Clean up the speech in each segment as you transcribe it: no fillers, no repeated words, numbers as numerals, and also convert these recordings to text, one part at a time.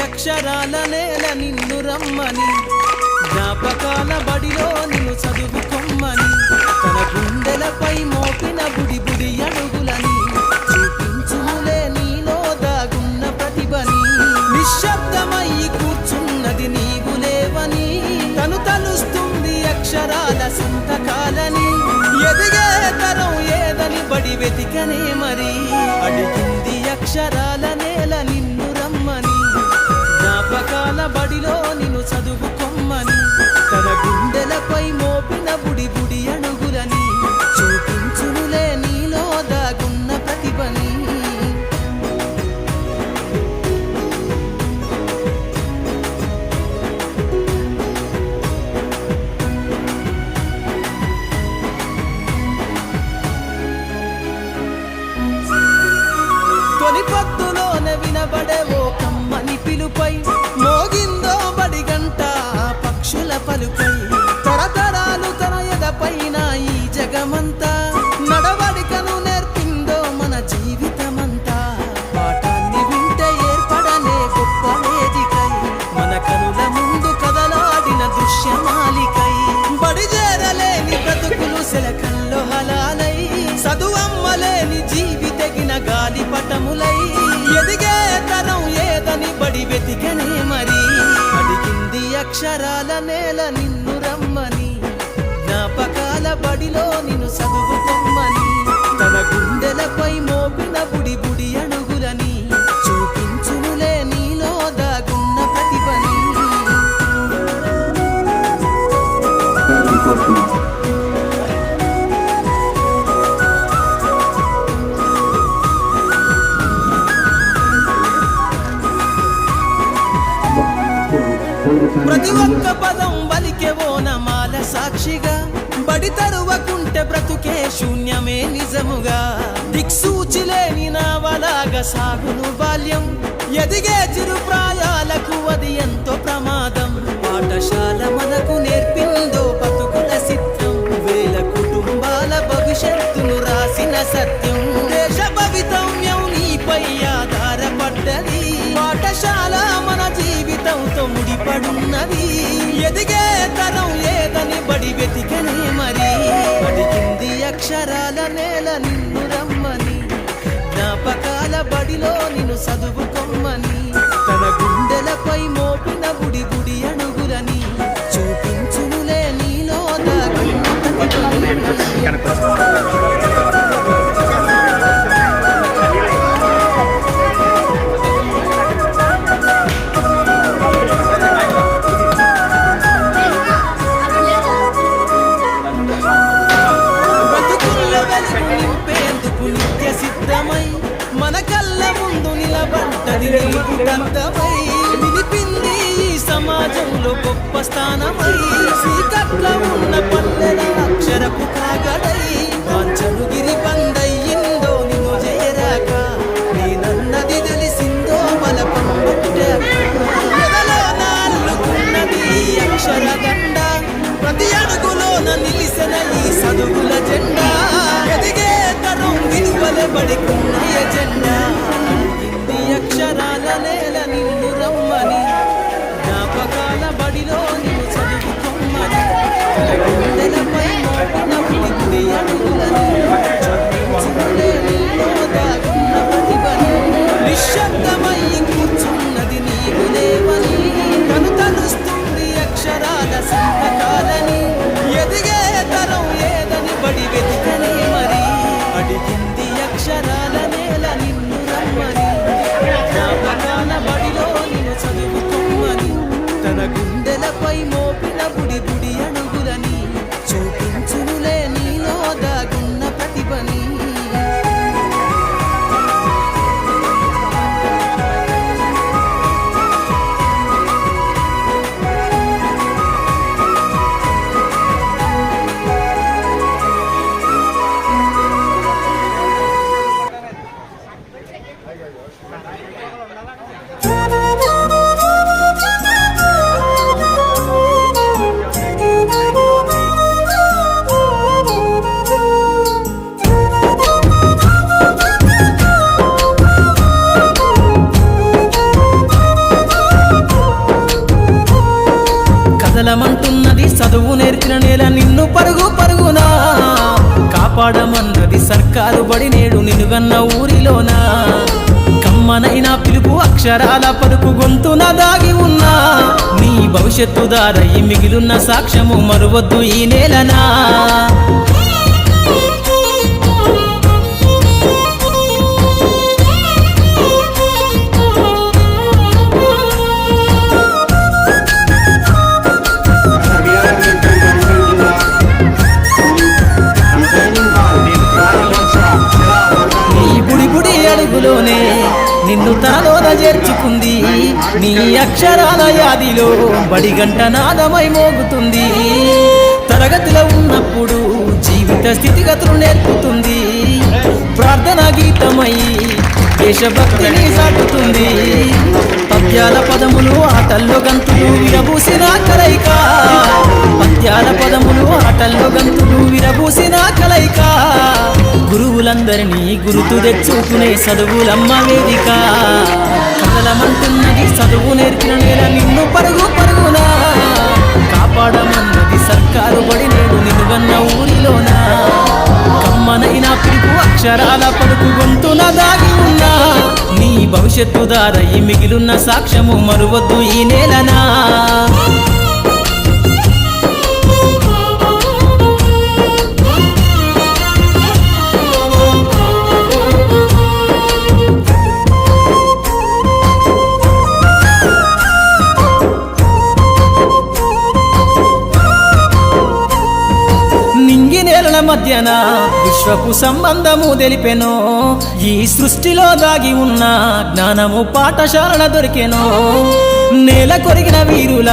అక్షరాల నేల నిన్ను రమ్మని, జ్ఞాపకాల బడిలో నిన్ను చదువుకొమ్మని, తన గుండెలపై మోపిన బుడి బుడి అడుగులని చూపించులే నీలో దాగున్న ప్రతిభని. నిశ్శబ్దమయ్యి కూర్చున్నది నీవు లేవని, తను తలుస్తుంది అక్షరాల సంతకాలని. ఎదిగే తరం ఏదని బడి వెతికనే మరి, అడిగింది అక్షరాల నేల నిన్ను రమ్మని, జ్ఞాపకాల బడిలో నిన్ను చదువుకొమ్మని, తన గుండెలపై మోపిన బుడి బుడి అడుగులని చూపించునులే నీలో దాగున్న ప్రతిభని. తొలి పొద్దులోనే వినబడే ఓ కమ్మని పిలుపై, మోగిందో బడి గంట పక్షుల పలుపై, తరతరాలు తన ఎదపైన ఈ జగమంతా, నడవడికను నేర్పిందో మన జీవితమంతా. పాఠాన్ని వింటే ఏర్పడనే గొప్ప వేదికై, మన కనుల ముందు కదలాడిన దృశ్యమాలికై, బడి చేరలేని బ్రతుకులు సెలకల్లో హలాలై, చదువమ్మలేని జీవితగిన గాలి పటములై, ఎదిగే తరం ఏదని బడి వెతికనే మరి, అడిగింది అక్షరాల నేల నిన్ను రమ్మని, జ్ఞాపకాల బడిలో నిన్ను చదువుకొమ్మని, తన గుండెలపై మోపిన బుడి బుడి అడుగులని చూపించునులే నీలో దాగున్న ప్రతిభని. ప్రతి ఒక్క పదం వలికే ఓనమాల సాక్షిగా, బడి తరువకుంటే బ్రతుకే శూన్యమే నిజముగా. దిక్సూచి లేని నావలాగా సాగును బాల్యం, ఎదిగే చిరు ప్రాయాలకు అది ఎంతో ప్రమాదం. పాఠశాల మనకు నేర్పిందో బతుకుల చిత్రం, వేల కుటుంబాల భవిష్యత్తును రాసిన సత్యం. దేశ భవితవ్యం నీపై ఆధారపడ్డది, పాఠశాల మన జీవితంతో ముడిపడున్నది. ఎదిగే తరం ఏదని బడి వెతికనే మరి, అడిగింది అక్షరాల నేల నిన్ను రమ్మని, జ్ఞాపకాల బడిలో నిన్ను చదువుకొమ్మని, తన గుండెలపై మోపిన బుడి బుడి అడుగులని చూపించునులే నీలో దాగున్న నింపేందుకు నిత్య సిద్ధమై, మన కళ్ళ ముందు నిలబడ్డది నిలుపుటంతమై, నిలిపింది ఈ సమాజంలో గొప్ప స్థానమై, సీకట్ల ఉన్న పల్లెల అక్షరపు కాగడై, వాంఛను గిరి బందయ్యిందో నిన్ను చేరాక, నేనన్నది తెలిసిందో బలపం పట్టాక, ఎదలో నాల్లుకున్నది అక్షర గండ, ప్రతి అడుగులోన నిలిసిన ఈ చదువుల జెండా, ఎదిగే తరం విలువలే బడికున్న ఎజెండా. అడిగింది అక్షరాల నేల నిన్ను రమ్మని, జ్ఞాపకాల బడిలో నిన్ను చదువుకొమ్మని, గుండెలపై మోపిన నేల నిన్ను పరుగు పరుగునా కాపాడమన్నది సర్కారు బడి నేడు నినుగన్న ఊరిలోనా కమ్మనైన పిలుపు అక్షరాల పలుకు గొంతున దాగి ఉన్నా నీ భవిష్యత్తు దారై మిగిలున్న సాక్ష్యము మరువద్దు ఈ నేలనా అడుగులోనే నిన్ను తనలోన చేర్చుకుంది నీ అక్షరాల యాదిలో బడిగంట నాదమై మోగుతుంది తరగతిలో ఉన్నప్పుడు జీవిత స్థితిగతులు నేర్పుతుంది ప్రార్థన గీతమై దేశభక్తిని సాటుతుంది పద్యాల పదములు ఆటల్లో గంతులు విరబూసిన కలయిక పద్యాల పదములు ఆటల్లో గంతులు విరబూసిన కలయిక గురువులందరినీ గుర్తు తెచ్చుకునే చదువులమ్మ వేదిక కదలమంటున్నది చదువు నేర్పిన నేల నిన్ను పరుగు పరుగునా కాపాడమన్నది సర్కారు బడి నేడు నిలువన్న ఊరిలోనా కమ్మనైన పిలుపు అక్షరాల పలుకు గొంతున దాగి ఉన్నా నీ భవిష్యత్తు దారై మిగిలున్న సాక్ష్యము మరువద్దు ఈ నేలనా నేలల మధ్యన విశ్వపు సంబంధము తెలిపెనో ఈ సృష్టిలో దాగి ఉన్న జ్ఞానము పాఠశాలల దొరికెనో నేల కొరిగిన వీరుల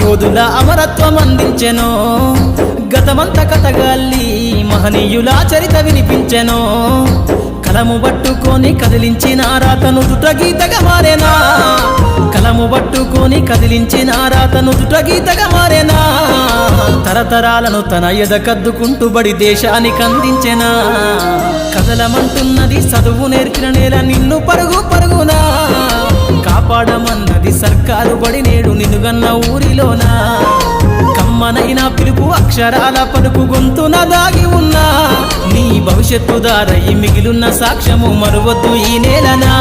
యోధుల అమరత్వం అందించెనో గతమంత కథగాల్లి మహనీయుల చరిత వినిపించెనో కలము పట్టుకొని కదిలించిన రాతను దుట గీతగా మారేనా కలము పట్టుకొని కదిలించిన రాతను దుట గీతగా మారేనా తరతరాలను తన ఎద కద్దుకుంటూ బడి దేశానికి అందించెనా కదలమంటున్నది చదువు నేర్పిన నేల నిన్ను పరుగు పరుగునా కాపాడమన్నది సర్కారు బడి నేడు నినుగన్న ఊరిలోనా కమ్మనైన పిలుపు అక్షరాల పలుకు గొంతున దాగి ఉన్నా నీ భవిష్యత్తు దారై మిగిలున్న సాక్ష్యము మరువద్దు ఈ నేలనా